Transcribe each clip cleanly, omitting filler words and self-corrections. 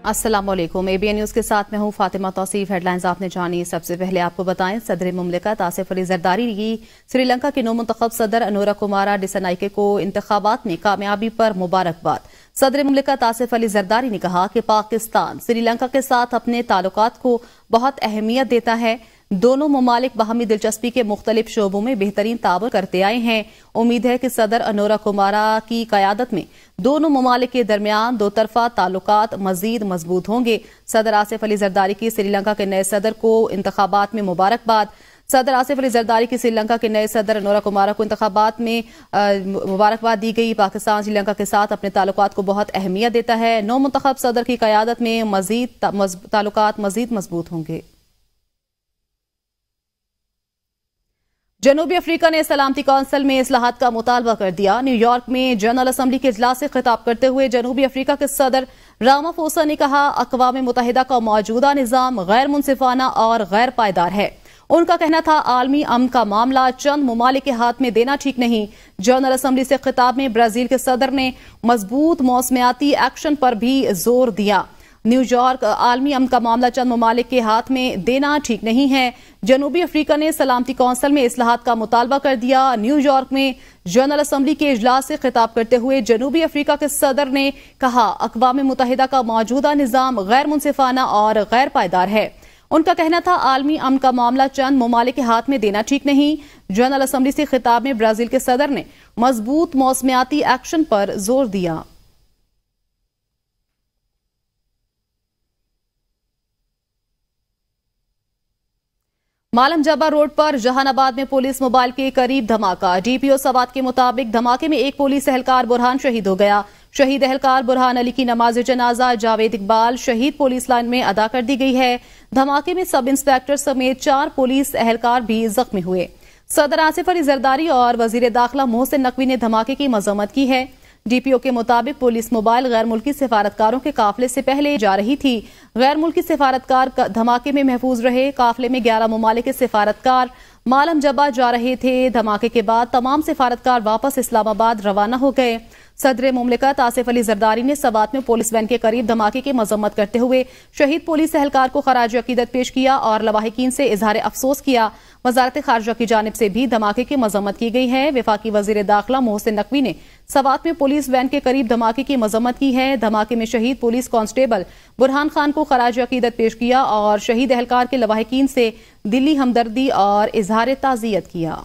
अस्सलाम वालेकुम। ABN news के साथ मैं हूँ फातिमा तौसीफ। हेडलाइंस आपने जानी। सबसे पहले आपको बताएं, सदर मुमलिकत आसिफ अली जरदारी की श्रीलंका के नौमुंतखब सदर अनुरा कुमारा डिसनाइके को इंतखाबात में कामयाबी पर मुबारकबाद। सदर मुमलिकत आसिफ अली जरदारी ने कहा कि पाकिस्तान श्रीलंका के साथ अपने ताल्लुकात को बहुत अहमियत देता है। दोनों ममालिक बाहमी दिलचस्पी के मुख्तलिफ शोबों में बेहतरीन ताबन करते आए हैं। उम्मीद है कि सदर अनुरा कुमारा की कयादत में दोनों ममालिक के दरमियान दो तरफा ताल्लुकात मजीद मजबूत होंगे। सदर आसिफ अली जरदारी की श्रीलंका के नए सदर को इंतखाबात में मुबारकबाद। सदर आसिफ अली जरदारी की श्रीलंका के नए सदर अनुरा कुमारा को इंतखाबात में मुबारकबाद दी गई। पाकिस्तान श्रीलंका के साथ अपने ताल्लुकात को बहुत अहमियत देता है। नौ मुंतखब सदर की कयादत में ताल्लुकात मजीद मजबूत होंगे। जनूबी अफ्रीका ने सलामती कौंसिल में इस्लाहात का मुतालबा कर दिया। न्यूयॉर्क में जनरल असम्बली के इजलास से खिताब करते हुए जनूबी अफ्रीका के सदर रामाफोसा ने कहा, अक़वाम मुत्तहिदा का मौजूदा निज़ाम गैर मुनसिफाना और गैर पायदार है। उनका कहना था, आलमी अमन का मामला चंद ममालिक के हाथ में देना ठीक नहीं। जनरल असम्बली से खिताब में ब्राजील के सदर ने मजबूत मौसमियाती एक्शन पर भी जोर दिया। न्यूयॉर्क, आलमी अमन का मामला चंद ममालिक के हाथ में देना ठीक नहीं है। जनूबी अफ्रीका ने सलामती कौंसिल में इस्लाहात का मुतालबा कर दिया। न्यूयॉर्क में जनरल असम्बली के इजलास से खिताब करते हुए जनूबी अफ्रीका के सदर ने कहा, अक़वाम मुत्तहिदा का मौजूदा निज़ाम गैर मुनसिफाना और गैर पायदार है। उनका कहना था, आलमी अमन का मामला चंद ममालिक के हाथ में देना ठीक नहीं। जनरल असम्बली से खिताब में ब्राजील के सदर ने मजबूत मौसमियाती एक्शन पर जोर दिया। मालम जबा रोड पर जहानाबाद में पुलिस मोबाइल के करीब धमाका। DPO सवात के मुताबिक धमाके में एक पुलिस एहलकार बुरहान शहीद हो गया। शहीद एहलकार बुरहान अली की नमाज जनाजा जावेद इकबाल शहीद पुलिस लाइन में अदा कर दी गई है। धमाके में सब इंस्पेक्टर समेत 4 पुलिस एहलकार भी जख्मी हुए। सदर आसिफ अली जरदारी और वजीर दाखिला मोहसिन नकवी ने धमाके की मजम्मत की है। DPO के मुताबिक पुलिस मोबाइल गैर मुल्की सिफारतकारों के काफिले से पहले जा रही थी। गैर मुल्की सिफारतकार धमाके में महफूज रहे। काफिले में 11 ममालिक के सिफारतकार मालम जबा जा रहे थे। धमाके के बाद तमाम सिफारतकार वापस इस्लामाबाद रवाना हो गए। सदर मुमलिकत आसिफ अली जरदारी ने सवात में पुलिस वैन के करीब धमाके की मजम्मत करते हुए शहीद पुलिस एहलकार को खराज अकीदत पेश किया और लवाहिकीन से इजहार अफसोस किया। वजारत खारजा की जानिब से भी धमाके की मजम्मत की गई है। वफाकी वजीर दाखिला मोहसिन नकवी ने सवात में पुलिस वैन के करीब धमाके की मजम्मत की है। धमाके में शहीद पुलिस कांस्टेबल बुरहान खान को खराज अकीदत पेश किया और शहीद एहलकार के लवाहिकीन से दिली हमदर्दी और इजहार ताज़ियत किया।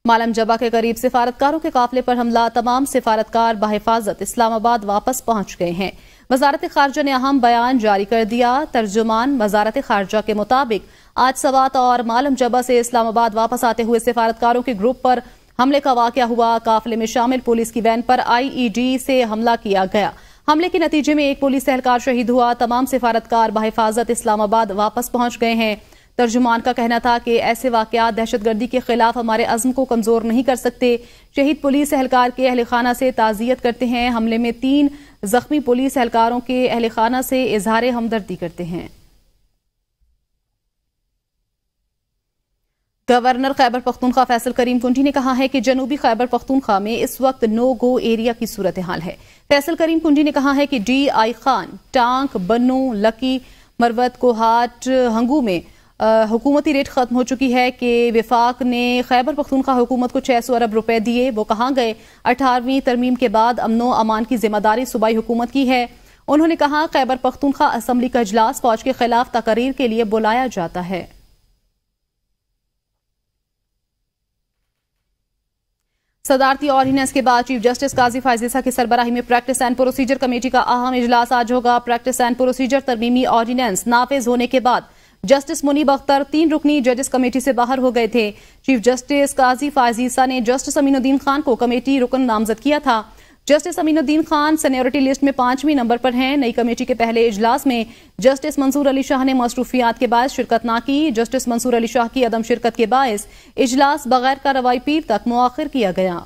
मालम जबा के करीब सिफारतकारों के काफिले पर हमला। तमाम सिफारतकार बहिफाजत इस्लामाबाद वापस पहुंच गए हैं। वजारत खारजा ने अहम बयान जारी कर दिया। तर्जुमान वजारत खारजा के मुताबिक आज सवात और मालम जबा से इस्लामाबाद वापस आते हुए सिफारतकारों के ग्रुप पर हमले का वाकया हुआ। काफिले में शामिल पुलिस की वैन पर IED से हमला किया गया। हमले के नतीजे में एक पुलिस एहलकार शहीद हुआ। तमाम सिफारतकार बहिफाजत इस्लामाबाद वापस पहुंच गए हैं। तर्जुमान का कहना था कि ऐसे वाकयात दहशतगर्दी के खिलाफ हमारे अज़्म को कमजोर नहीं कर सकते। शहीद पुलिस एहलकार के अहल खाना से ताज़ियत करते हैं। हमले में 3 जख्मी पुलिस एहलकारों के अहल खाना से इजहार हमदर्दी करते हैं। गवर्नर खैबर पख्तूनख्वा फैसल करीम कुंटी ने कहा है कि जनूबी खैबर पख्तूनख्वा में इस वक्त नो गो एरिया की सूरत हाल है। फैसल करीम कुंटी ने कहा है कि DI खान, टांक, बन्नू, लकी, मरवत, कोहाट, हंगू में हुकूमती रेट खत्म हो चुकी है कि विफाक ने खैबर पख्तूनख्वा हुकूमत को 600 अरब रुपए दिए। वो कहाँ गए? 18वीं तरमीम के बाद अमनो अमान की जिम्मेदारी सूबाई हुकूमत की है। उन्होंने कहा, खैबर पख्तूनख्वा असम्बली का इजलास फौज के खिलाफ तकरीर के लिए बुलाया जाता है। सदारती ऑर्डिनेंस के बाद चीफ जस्टिस काजी फायजीसा की सरबराही में प्रैक्टिस एंड प्रोसीजर कमेटी का अहम इजलास आज होगा। प्रैक्टिस एंड प्रोसीजर तरमीमी ऑर्डिनेंस नाफिज होने के बाद जस्टिस मुनीब अख्तर 3 रुकनी जजेस कमेटी से बाहर हो गए थे। चीफ जस्टिस काजी फायजीसा ने जस्टिस अमीनुद्दीन खान को कमेटी रुकन नामजद किया था। Justice Aminuddin Khan seniority list में 5वीं नंबर पर हैं। नई कमेटी के पहले इजलास में जस्टिस मंसूर अली शाह ने मसरूफियात के बायस शिरकत न की। जस्टिस मंसूर अली शाह की अदम शिरकत के बायस इजलास बगैर कार्रवाई पीर तक मुआखिर किया गया।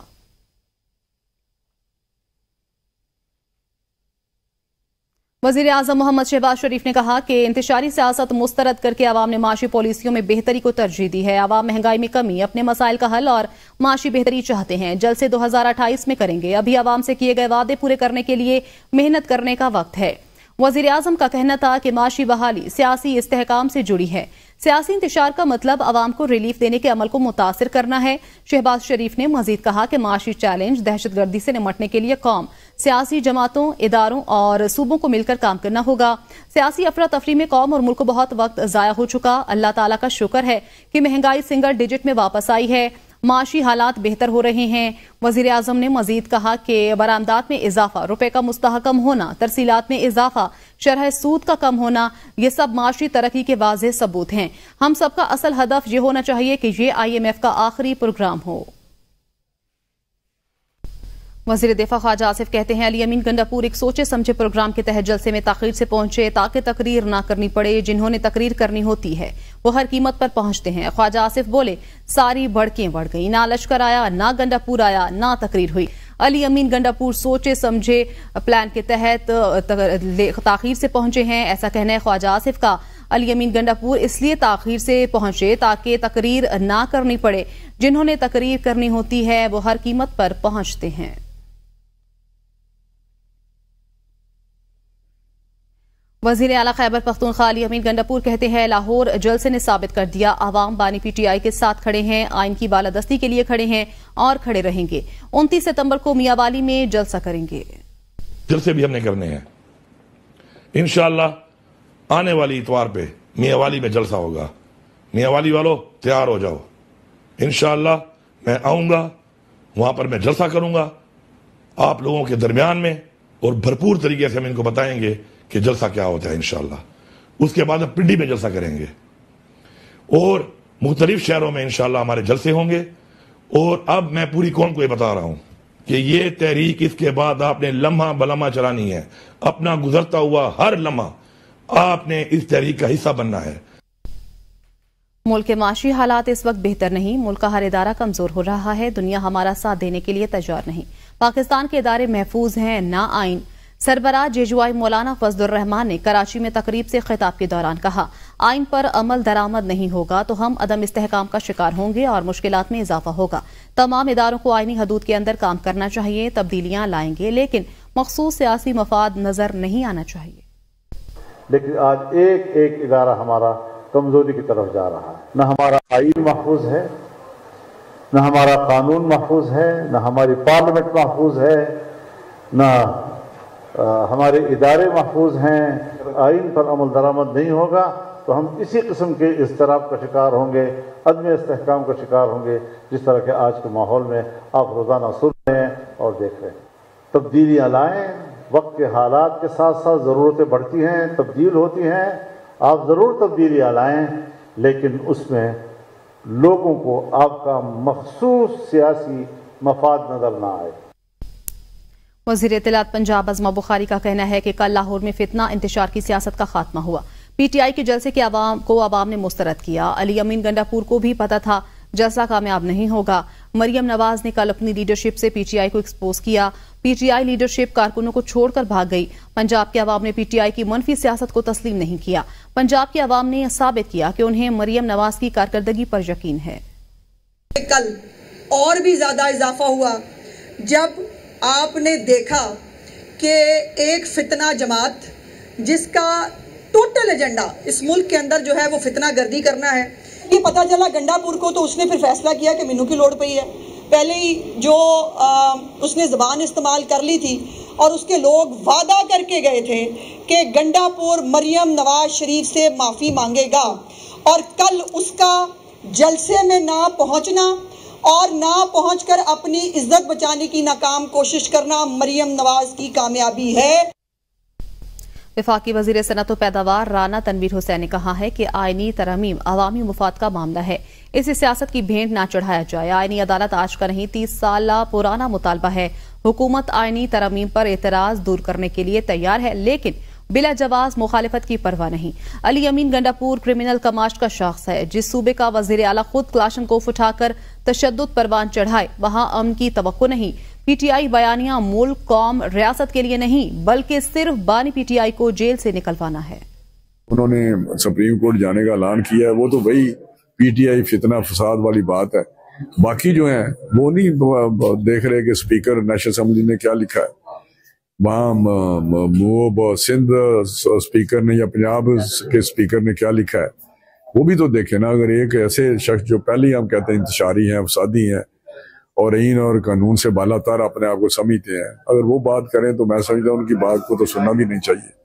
वजीर आजम मोहम्मद शहबाज शरीफ ने कहा कि इंतशारी सियासत मुस्तरद करके अवाम ने माशी पॉलिसियों में बेहतरी को तरजीह दी है। अवाम महंगाई में कमी, अपने मसाइल का हल और माशी बेहतरी चाहते हैं। जलसे 2028 में करेंगे। अभी अवाम से किए गए वादे पूरे करने के लिए मेहनत करने का वक्त है। वजीर आजम का कहना था कि माशी बहाली सियासी इस्तेहकाम से जुड़ी है। सियासी इंतशार का मतलब अवाम को रिलीफ देने के अमल को मुतासिर करना है। शहबाज शरीफ ने मजीद कहा कि माशी चैलेंज दहशतगर्दी से निमटने के लिए कौम, सियासी जमातों, इदारों और सूबों को मिलकर काम करना होगा। सियासी अफरा तफरी में कौम और मुल्क को बहुत वक्त जाया हो चुका। अल्लाह ताला का शुक्र है कि महंगाई सिंगल डिजिट में वापस आई है, माशी हालात बेहतर हो रहे हैं। वजीर आजम ने मजीद कहा कि बरामदात में इजाफा, रुपए का मुस्तहकम होना, तरसीलात में इजाफा, शरह सूद का कम होना, ये सब माशी तरक्की के वाज़ेह सबूत हैं। हम सबका असल हदफ ये होना चाहिए कि ये IMF का आखिरी प्रोग्राम हो। वज़ीर दिफा ख्वाजा आसिफ कहते हैं, अली अमीन गंडापुर एक सोचे समझे प्रोग्राम के तहत जलसे में ताखीर से पहुंचे ताकि तकरीर ना करनी पड़े। जिन्होंने तकरीर करनी होती है वो हर कीमत पर पहुंचते हैं। ख्वाजा आसिफ बोले, सारी भड़कें बढ़ गई, ना लश्कर आया, ना गंडापुर आया, ना तकरीर हुई। अली अमीन गंडापुर सोचे समझे प्लान के तहत ताखीर से पहुंचे हैं, ऐसा कहना है ख्वाजा आसिफ का। अली अमीन गंडापुर इसलिए ताखीर से पहुंचे ताकि तकरीर ना करनी पड़े। जिन्होंने तकरीर करनी होती है वो हर कीमत पर पहुंचते हैं। वजीर आला खैबर पख्तूनख्वा अली अमीन गंडापुर कहते हैं, लाहौर जलसे ने साबित कर दिया आवाम बानी PTI के साथ खड़े हैं, आइन की बालादस्ती के लिए खड़े हैं और खड़े रहेंगे। 29 सितंबर को मियांवाली में जलसा करेंगे। जलसे भी हमने करने हैं इंशाअल्लाह। आने वाली इतवार पे मियांवाली में जलसा होगा। मियांवाली वालों तैयार हो जाओ। इंशाअल्लाह मैं आऊंगा, वहां पर मैं जलसा करूंगा आप लोगों के दरमियान में, और भरपूर तरीके से हम इनको बताएंगे कि जलसा क्या होता है इंशाअल्लाह। उसके बाद हम पिंडी में जलसा करेंगे और मुख्तलिफ शहरों में इंशाअल्लाह हमारे जलसे होंगे। और अब मैं पूरी कौम को ये बता रहा हूं कि ये तहरीक इसके बाद आपने लम्हा बलम्हा चलानी है। अपना गुजरता हुआ हर लम्हा आपने इस तहरीक का हिस्सा बनना है। मुल्क के माशी हालात इस वक्त बेहतर नहीं। मुल्क का हर इदारा कमजोर हो रहा है। दुनिया हमारा साथ देने के लिए तैयार नहीं। पाकिस्तान के इदारे महफूज हैं, ना आइन। सरबराह JUI मौलाना फजलुर रहमान ने कराची में तकरीब से खिताब के दौरान कहा, आइन पर अमल दरामद नहीं होगा तो हम अदम इस्तेहकाम का शिकार होंगे और मुश्किलात में इजाफा होगा। तमाम इदारों को आइनी हदूद के अंदर काम करना चाहिए। तब्दीलियां लाएंगे लेकिन मखसूस सियासी मफाद नजर नहीं आना चाहिए। लेकिन आज एक एक इदारा हमारा कमजोरी की तरफ जा रहा है। न हमारा आइन महफूज है, न हमारा कानून महफूज है, न हमारी पार्लियामेंट महफूज है, न हमारे इदारे महफूज हैं। आइन पर अमल दरामद नहीं होगा तो हम इसी किस्म के इज़्तिराब का शिकार होंगे, अदम इस्तेहकाम का शिकार होंगे, जिस तरह के आज के माहौल में आप रोज़ाना सुन रहे हैं और देख रहे हैं। तब्दीलियाँ लाएँ, वक्त के हालात के साथ साथ ज़रूरतें बढ़ती हैं, तब्दील होती हैं। आप ज़रूर तब्दीलियाँ लाएँ, लेकिन उसमें लोगों को आपका मखसूस सियासी मफाद नज़र ना आए। वज़ीर इत्तलात पंजाब अज़मा बुखारी का कहना है कि कल लाहौर में फितना इंतशार की सियासत का खात्मा हुआ। PTI के जलसे के अवाम ने मुस्तरद किया। अली अमीन गंडापुर को भी पता था जलसा कामयाब नहीं होगा। मरियम नवाज ने कल अपनी लीडरशिप से PTI को एक्सपोज किया। PTI लीडरशिप कारकुनों को छोड़कर भाग गई। पंजाब के अवाम ने PTI की मनफी सियासत को तस्लीम नहीं किया। पंजाब के अवाम ने साबित किया कि उन्हें मरियम नवाज की कारकर्दगी पर यकीन है। कल और भी ज्यादा इजाफा हुआ जब आपने देखा कि एक फितना जमात जिसका टोटल एजेंडा इस मुल्क के अंदर जो है वो फितना गर्दी करना है। ये पता चला गंडापुर को तो उसने फिर फैसला किया कि मैनू की लोड़ पई है। पहले ही जो उसने ज़बान इस्तेमाल कर ली थी और उसके लोग वादा करके गए थे कि गंडापुर मरियम नवाज शरीफ से माफ़ी मांगेगा, और कल उसका जलसे में ना पहुंचना और ना पहुंचकर अपनी इज्जत बचाने की नाकाम कोशिश करना मरियम नवाज की कामयाबी है। वफाकी वजीर सनअत व पैदावार राना तनवीर हुसैन ने कहा है कि आईनी तरमीम अवामी मुफाद का मामला है, इसे सियासत की भेंट ना चढ़ाया जाए। आईनी अदालत आज का नहीं 30 साल पुराना मुतालबा है। हुकूमत आईनी तरमीम पर एतराज दूर करने के लिए तैयार है, लेकिन बिला जवाज मुखालिफत की परवाह नहीं। अली अमीन गंडापुर क्रिमिनल कमाश का शख्स है। जिस सूबे का वजीर आला खुद क्लाशनकोफ उठाकर तशद्दुद परवान चढ़ाए वहां अमन की तवक्को नहीं। پی ٹی آئی بیانیہ ملک قوم ریاست کے لیے نہیں بلکہ صرف بانی پی ٹی آئی کو جیل سے نکلوانا ہے۔ انہوں نے سپریم کورٹ جانے کا اعلان کیا ہے، وہ تو وہی پی ٹی آئی فتنہ فساد والی بات ہے۔ باقی جو ہیں وہ نہیں دیکھ رہے کہ اسپیکر نیشنل اسمبلی نے کیا لکھا ہے، وہاں وہ سندھ اسپیکر نے یا پنجاب کے اسپیکر نے کیا لکھا ہے، وہ بھی تو دیکھیں نا۔ اگر ایک ایسے شخص جو پہلے ہی ہم کہتے ہیں انتشاری ہیں، فسادی ہیں اور آئین اور قانون سے بالا تر اپنے آپ کو سمجھتے ہیں، اگر وہ بات کریں تو میں سمجھتا ہوں ان کی بات کو تو سننا بھی نہیں چاہیے۔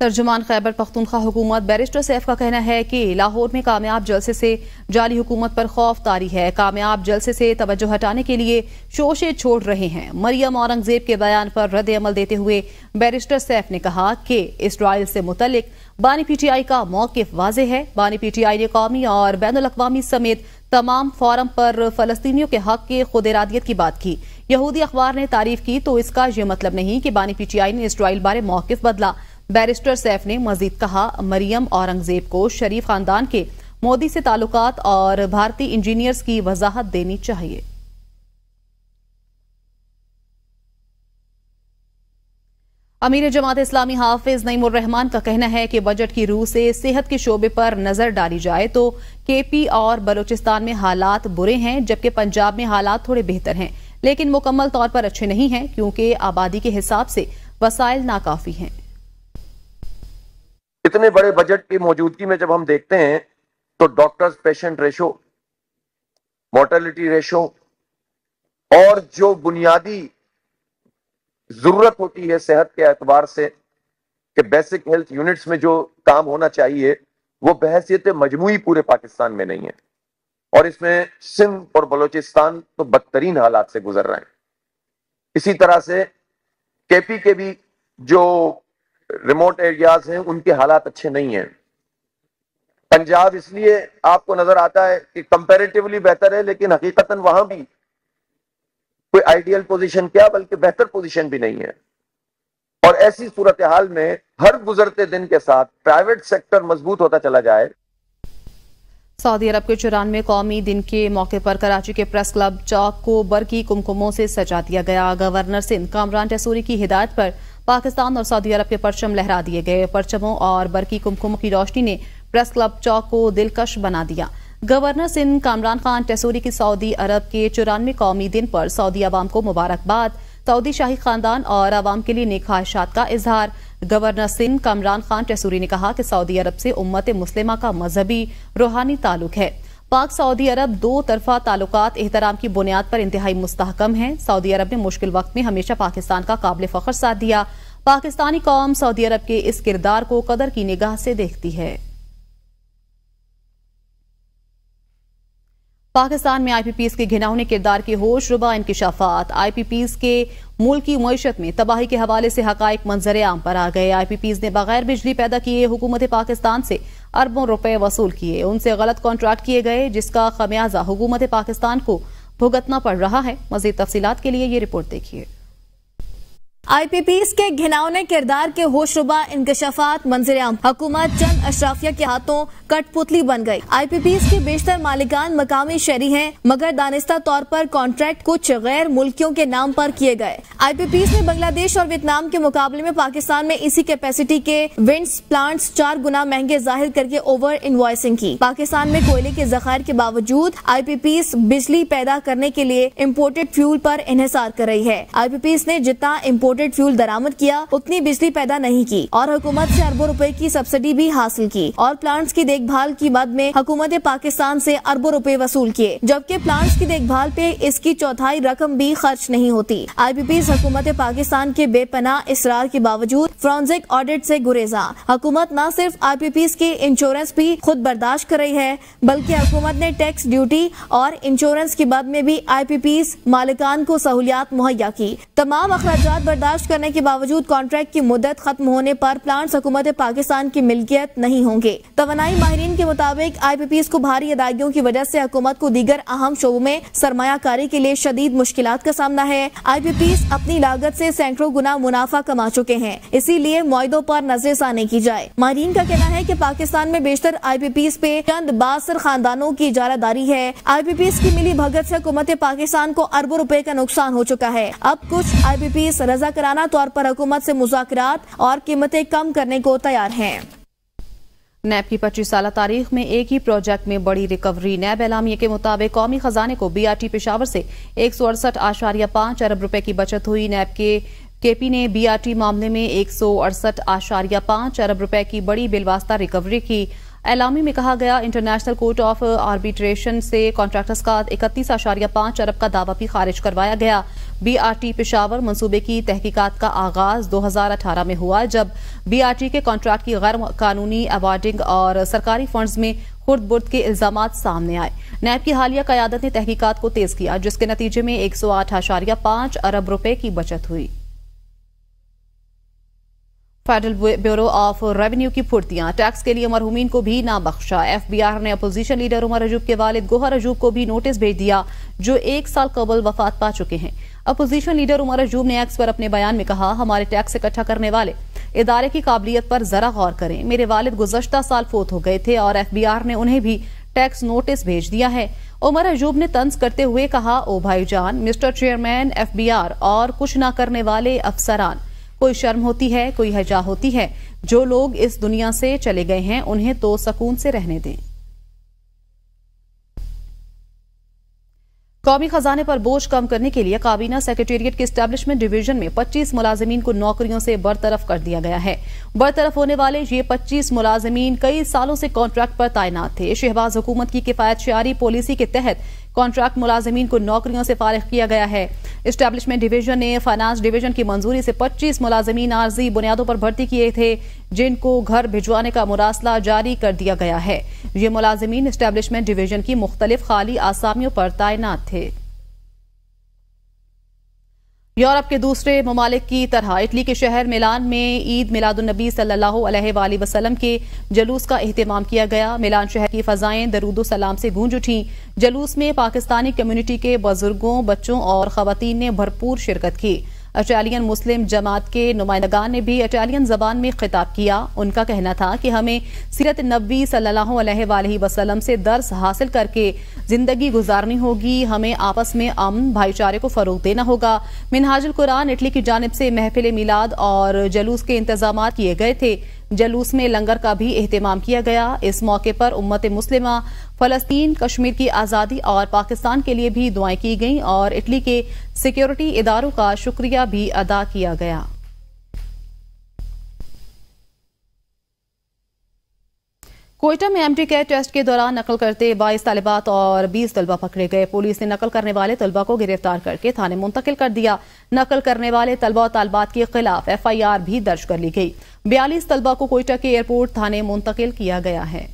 ترجمان خیبر پختونخوا حکومت بیرسٹر سیف کا کہنا ہے کہ لاہور میں کامیاب جلسے سے جعلی حکومت پر خوف طاری ہے، کامیاب جلسے سے توجہ ہٹانے کے لیے شوشے چھوڑ رہے ہیں۔ مریم اورنگزیب کے بیان پر رد عمل دیتے ہوئے بیرسٹر سیف نے کہا کہ اسرائیل سے متعلق بانی پی ٹی آئی کا موقف واضح ہے۔ بانی پی ٹی آئی نے قومی اور بین الاقوامی سمیت تمام فورم پر فلسطینیوں کے حق کی خود ارادیت کی بات کی۔ یہودی اخبار نے تعریف کی تو اس کا یہ مطلب نہیں کہ بانی پی ٹی آئی نے اسرائیل بارے موقف بدلا۔ بیرسٹر سیف نے مزید کہا مریم اورنگزیب کو شریف خاندان کے مودی سے تعلقات اور بھارتی انجینئرز کی وضاحت دینی چاہیے۔ امیر جماعت اسلامی حافظ نعیم الرحمان کا کہنا ہے کہ بجٹ کی روح سے صحت کے شعبے پر نظر ڈالی جائے تو کے پی اور بلوچستان میں حالات برے ہیں جبکہ پنجاب میں حالات تھوڑے بہتر ہیں، لیکن مکمل طور پر اچھے نہیں ہیں کیونکہ آبادی کے حساب سے وسائل ناکافی ہیں۔ اتنے بڑے بجٹ کی موجودگی میں جب ہم دیکھتے ہیں تو doctors patient ratio, mortality ratio اور جو بنیادی ضرورت ہوتی ہے صحت کے اعتبار سے کہ بیسک ہیلتھ یونٹس میں جو کام ہونا چاہیے وہ بحیثیت مجموعی پورے پاکستان میں نہیں ہے، اور اس میں سندھ اور بلوچستان تو بدترین حالات سے گزر رہے ہیں۔ اسی طرح سے کے پی کے بھی جو ریموٹ ایریاز ہیں ان کے حالات اچھے نہیں ہیں۔ پنجاب اس لیے آپ کو نظر آتا ہے کہ کمپیریٹیولی بہتر ہے، لیکن حقیقتاً وہاں بھی کوئی آئیڈیل پوزیشن کیا بلکہ بہتر پوزیشن بھی نہیں ہے۔ اور ایسی صورتحال میں ہر گزرتے دن کے ساتھ پرائیویٹ سیکٹر مضبوط ہوتا چلا جائے۔ سعودی عرب کے 94 قومی دن کے موقع پر کراچی کے پریس کلب چوک کو برقی کمکموں سے سجا دیا گیا۔ گورنر سندھ کامران ٹیسوری کی ہدایت پر پاکستان اور سعودی عرب کے پرچم لہرا دیے گئے۔ پرچموں اور برقی کمکموں کی روشنی نے پریس کلب چوک کو دلکش بنا دیا۔ گورنر سندھ کامران خان ٹیسوری کی سعودی عرب کے 94 قومی دن پر سعودی عوام کو مبارکباد، سعودی شاہی خاندان اور عوام کے لیے نیک خواہشات کا اظہار۔ گورنر سندھ کامران خان ٹیسوری نے کہا کہ سعودی عرب سے امت مسلمہ کا مذہبی روحانی تعلق ہے۔ پاک سعودی عرب دو طرفہ تعلقات احترام کی بنیاد پر انتہائی مستحکم ہیں۔ سعودی عرب نے مشکل وقت میں ہمیشہ پاکستان کا قابل فخر ساتھ دیا۔ پاکستانی قوم سعودی عرب کے اس کردار کو قدر کی نگاہ سے دیکھتی ہے۔ پاکستان میں آئی پی پیز کے گھناؤنے کردار کے ہوش ربا انکشافات۔ آئی پی پیز کے ملکی معیشت میں تباہی کے حوالے سے حقائق منظر عام پر آ گئے۔ آئی پی پیز نے بغیر بجلی پیدا کیے حکومت پاکستان سے اربوں روپے وصول کیے، ان سے غلط کانٹریکٹ کیے گئے جس کا خمیازہ حکومت پاکستان کو بھگتنا پڑ رہا ہے۔ مزید تفصیلات کے لیے یہ رپورٹ دیکھیے۔ آئی پی پیز کے گھناؤنے کردار کے ہوشربا انکشافات منظر عام۔ حکومت چند اشرافیہ کے ہاتھوں کٹ پتلی بن گئی۔ آئی پی پیز کے بیشتر مالکان مقامی شہری ہیں مگر دانستہ طور پر کانٹریکٹ کچھ غیر ملکیوں کے نام پر کیے گئے۔ آئی پی پیز نے بنگلہ دیش اور ویتنام کے مقابلے میں پاکستان میں اسی کیپیسٹی کے ونڈز پلانٹس 4 گنا مہنگے ظاہر کر کے اوور انوائسنگ کی۔ پاکستان میں کوئلے کے ذخائر کے باوجود آئی پی پیز بجلی پیدا کرنے کے لیے امپورٹڈ فیول پر انحصار کر رہی ہے۔ آئی پی پیز نے جتنا امپورٹڈ فیول درآمد کیا اتنی بجلی پیدا نہیں کی اور حکومت سے اربوں روپے کی سبسڈی بھی حاصل کی، اور پلانٹس کی دیکھ بھال کی مد میں حکومت پاکستان سے اربوں روپے وصول کیے، جبکہ پلانٹس کی دیکھ بھال پہ اس کی چوتھائی رقم بھی خرچ نہیں ہوتی۔ آئی پی پیز حکومت پاکستان کے بے پناہ اصرار کے باوجود فورنزک آڈٹ سے گریزاں۔ حکومت نہ صرف آئی پی پیز کی انشورنس بھی خود برداشت کر رہی ہے بلکہ حکومت نے ٹیکس ڈیوٹی اور انشورنس کی مد میں بھی آئی پی پیز مالکان کو سہولیات مہیا کی۔ تمام اخراجات برداشت बर्दाश्त करने के बावजूद कॉन्ट्रैक्ट की मुद्दत खत्म होने पर प्लांट्स हुकूमत पाकिस्तान की मिल्कियत नहीं होंगे। तवानाई माहिरीन के मुताबिक IPPs को भारी अदायगियों की वजह से हुकूमत को दीगर अहम शोबों में सरमायाकारी के लिए शदीद मुश्किलात का सामना है। IPPs अपनी लागत से सैकड़ों गुना मुनाफा कमा चुके हैं, इसीलिए मुआहदों पर नजरसानी की जाए। माहिरीन का कहना है कि पाकिस्तान में बेशतर IPPs पे चंद बासर खानदानों की इजारादारी है। IPPs की मिली भगत से हुकूमत पाकिस्तान को अरबों रुपए का नुकसान हो चुका है। अब कुछ IPPs रज़ाकाराना तौर पर हुकूमत से मुज़ाकरात और कीमतें कम करने को तैयार हैं। नैब की 25 साल तारीख में एक ही प्रोजेक्ट में बड़ी रिकवरी। नैब एलामिया के मुताबिक कौमी खजाने को BRT पेशावर से 168.5 अरब रुपए की बचत हुई। नैब के KP ने BRT मामले में 168.5 अरब रुपए की बड़ी बिलवास्ता रिकवरी की। एलामी में कहा गया, इंटरनेशनल कोर्ट ऑफ आर्बिट्रेशन से कॉन्ट्रैक्टर्स का 31.5 अरब का दावा भी खारिज करवाया गया। BRT पेशावर मंसूबे की तहकीकात का आगाज 2018 में हुआ, जब BRT के कॉन्ट्रैक्ट की गैर कानूनी अवार्डिंग और सरकारी फंड्स में खुर्द बुर्द के इल्जामात सामने आए। नैब की हालिया कयादत ने तहकीकात को तेज किया, जिसके नतीजे में 108.5 अरब रुपए की बचत हुई। फेडरल ब्यूरो ऑफ रेवेन्यू की फुर्तियां, टैक्स के लिए मरहूमीन को भी ना बख्शा। FBR ने अपोजिशन लीडर उमर अजूब के वालिद गोहर अजूब को भी नोटिस भेज दिया, जो 1 साल कबल वफात पा चुके हैं। अपोजिशन लीडर उमर अजूब ने एक्स पर अपने बयान में कहा, हमारे टैक्स इकट्ठा करने वाले इदारे की काबिलियत पर जरा गौर करें। मेरे वालिद गुज़श्ता साल फोत हो गए थे और FBR ने उन्हें भी टैक्स नोटिस भेज दिया है। उमर अजूब ने तंज करते हुए कहा, ओ भाईजान, मिस्टर चेयरमैन FBR और कुछ ना करने वाले अफसरान, कोई शर्म होती है, कोई हजा होती है? जो लोग इस दुनिया से चले गए हैं उन्हें तो सुकून से रहने दें। कौमी खजाने पर बोझ कम करने के लिए काबीना सेक्रेटेरिएट के एस्टैब्लिशमेंट डिवीजन में 25 मुलाजिमीन को नौकरियों से बरतरफ कर दिया गया है। बरतरफ होने वाले ये 25 मुलाजिमीन कई सालों से कॉन्ट्रैक्ट पर तैनात थे। शहबाज हुकूमत की किफायतशारी पॉलिसी के तहत कॉन्ट्रैक्ट मुलाजिमीन को नौकरियों से फारिग किया गया है। एस्टैब्लिशमेंट डिवीजन ने फाइनेंस डिवीजन की मंजूरी से 25 मुलाजिमीन आर्जी बुनियादों पर भर्ती किए थे, जिनको घर भिजवाने का मुरासला जारी कर दिया गया है। ये मुलाजिमीन एस्टैब्लिशमेंट डिवीजन की मुख्तलिफ खाली आसामियों पर तैनात थे। यूरोप के दूसरे ममालिक की तरह इटली के शहर मिलान में ईद मिलादुन्नबी सल्लल्लाहु अलैहि वसल्लम के जलूस का एहतमाम किया गया। मिलान शहर की फजाएं दरूदो सलाम से गूंज उठी। जलूस में पाकिस्तानी कम्युनिटी के बुजुर्गों, बच्चों और खवातीन ने भरपूर शिरकत की। इटालियन मुस्लिम जमात के नुमाइंदगान ने भी इटालियन जबान में खिताब किया। उनका कहना था कि हमें सीरत नबी सल्लल्लाहु अलैहि वसल्लम से दर्स हासिल करके जिंदगी गुजारनी होगी। हमें आपस में अमन भाईचारे को फरोग देना होगा। मिनहाजुल कुरान इटली की जानिब से महफिल मिलाद और जलूस के इंतजाम किए गए थे। जलूस में लंगर का भी एहतमाम किया गया। इस मौके पर उम्मत मुस्लिमा, फलस्तीन, कश्मीर की आजादी और पाकिस्तान के लिए भी दुआएं की गईं और इटली के सिक्योरिटी इदारों का शुक्रिया भी अदा किया गया। कोयटा में एमटी कैट टेस्ट के दौरान नकल करते 22 तालिबात और 20 तलबा पकड़े गए। पुलिस ने नकल करने वाले तलबा को गिरफ्तार करके थाने मुंतकिल कर दिया। नकल करने वाले तलबा और तालिबात के खिलाफ FIR भी दर्ज कर ली गई। 42 तलबा को कोयटा के एयरपोर्ट थाने मुंतकिल किया गया है।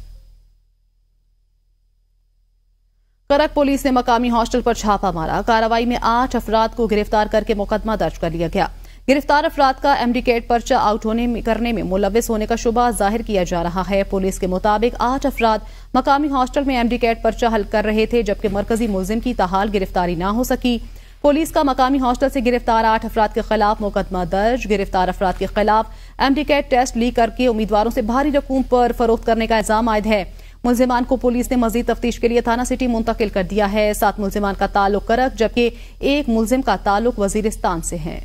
करक पुलिस ने मकामी हॉस्टल पर छापा मारा। कार्रवाई में 8 अफराद को गिरफ्तार करके मुकदमा दर्ज कर लिया गया। गिरफ्तार अफराद का एमडी कैट पर्चा आउट करने में मुलविस होने का शुबा जाहिर किया जा रहा है। पुलिस के मुताबिक 8 अफराद मकामी हॉस्टल में एमडी कैट पर्चा हल कर रहे थे, जबकि मरकजी मुलजिम की ताहाल गिरफ्तारी न हो सकी। पुलिस का मकामी हॉस्टल से गिरफ्तार 8 अफराद के खिलाफ मुकदमा दर्ज। गिरफ्तार अफराद के खिलाफ एमडी कैट टेस्ट लीक करके उम्मीदवारों से भारी रकूम पर फरोख्त करने का इल्जाम आयद है। मुलजिमान को पुलिस ने मजीद तफ्तीश के लिए थाना सिटी मुंतकिल कर दिया है। 7 मुलजिमान का ताल्लुक करक जबकि 1 मुलजिम का ताल्लुक वजीरिस्तान से है।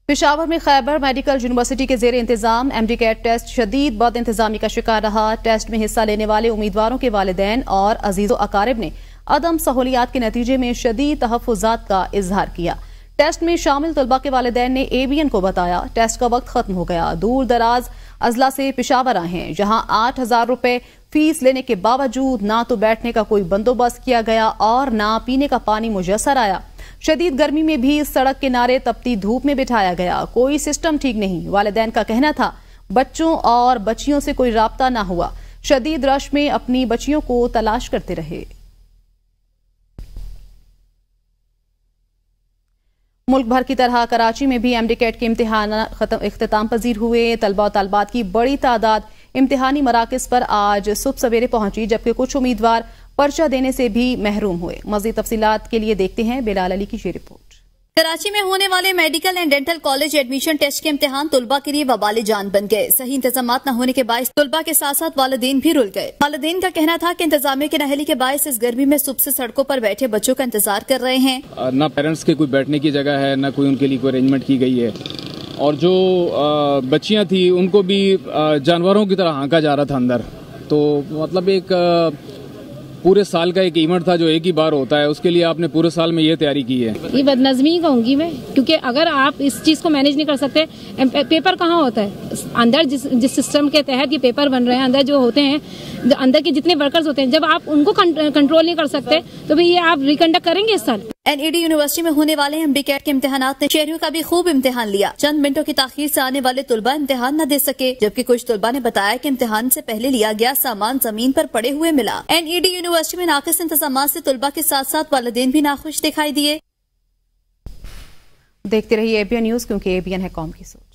पेशावर में खैबर मेडिकल यूनिवर्सिटी के जेर इंतजाम एमडी कैट टेस्ट शदीद बद इंतजामी का शिकार रहा। टेस्ट में हिस्सा लेने वाले उम्मीदवारों के वालिदैन और अजीजो अकारिब ने अदम सहूलियात के नतीजे में शदीद तहफ्फुजात का इजहार किया। टेस्ट में शामिल तलबा के वालिदैन ने ABN को बताया टेस्ट का वक्त खत्म हो गया। दूर दराज अजला से पेशावर आए हैं, जहां 8,000 रुपए फीस लेने के बावजूद ना तो बैठने का कोई बंदोबस्त किया गया और ना पीने का पानी मुयस्सर आया। शदीद गर्मी में भी सड़क किनारे तपती धूप में बिठाया गया। कोई सिस्टम ठीक नहीं। वालिदैन का कहना था बच्चों और बच्चियों से कोई राब्ता ना हुआ। शदीद रश में अपनी बच्चियों को तलाश करते रहे। मुल्क भर की तरह कराची में भी एमडी-कैट के इम्तिहान इख्तिताम पजीर हुए। तलबा और तलबात की बड़ी तादाद इम्तिहानी मराकज़ पर आज सुबह सवेरे पहुंची, जबकि कुछ उम्मीदवार पर्चा देने से भी महरूम हुए। मज़ीद तफसीलात के लिए देखते हैं बिलाल अली की ये रिपोर्ट। कराची में होने वाले medical and dental college admission test के इम्तिहान तुलबा के लिए वबाल जान बन गए। सही इंतजामात न होने के बायस तुलबा के साथ साथ वालिदैन भी रुल गए। वालिदैन का कहना था कि इंतजामिया की नाअहली के बायस इस गर्मी में सुबह से सड़कों पर बैठे बच्चों का इंतजार कर रहे हैं। न पेरेंट्स के कोई बैठने की जगह है, न कोई उनके लिए कोई अरेंजमेंट की गई है, और जो बच्चियां थी उनको भी जानवरों की तरह हाँका जा रहा था अंदर। तो मतलब एक पूरे साल का एक इवेंट था जो एक ही बार होता है, उसके लिए आपने पूरे साल में ये तैयारी की है। ये बदनज़मी कहूँगी मैं, क्योंकि अगर आप इस चीज़ को मैनेज नहीं कर सकते, पेपर कहाँ होता है अंदर, जिस सिस्टम के तहत ये पेपर बन रहे हैं, अंदर जो होते हैं, अंदर के जितने वर्कर्स होते हैं, जब आप उनको कंट्रोल नहीं कर सकते तो भी ये आप रिकंडक्ट करेंगे इस साल। एनईडी यूनिवर्सिटी में होने वाले एमडी-कैट के इम्तिहानात ने शहरियों का भी खूब इम्तिहान लिया। चंद मिनटों की ताखीर से आने वाले तुलबा इम्तिहान न दे सके, जबकि कुछ तुलबा ने बताया कि इम्तिहान से पहले लिया गया सामान जमीन पर पड़े हुए मिला। एनईडी यूनिवर्सिटी में नाकिस इंतजामात से तुलबा के साथ साथ वालिदैन भी नाखुश दिखाई दिए। देखते रहिए एबीएन न्यूज, क्योंकि एबीएन है कौम की सोच।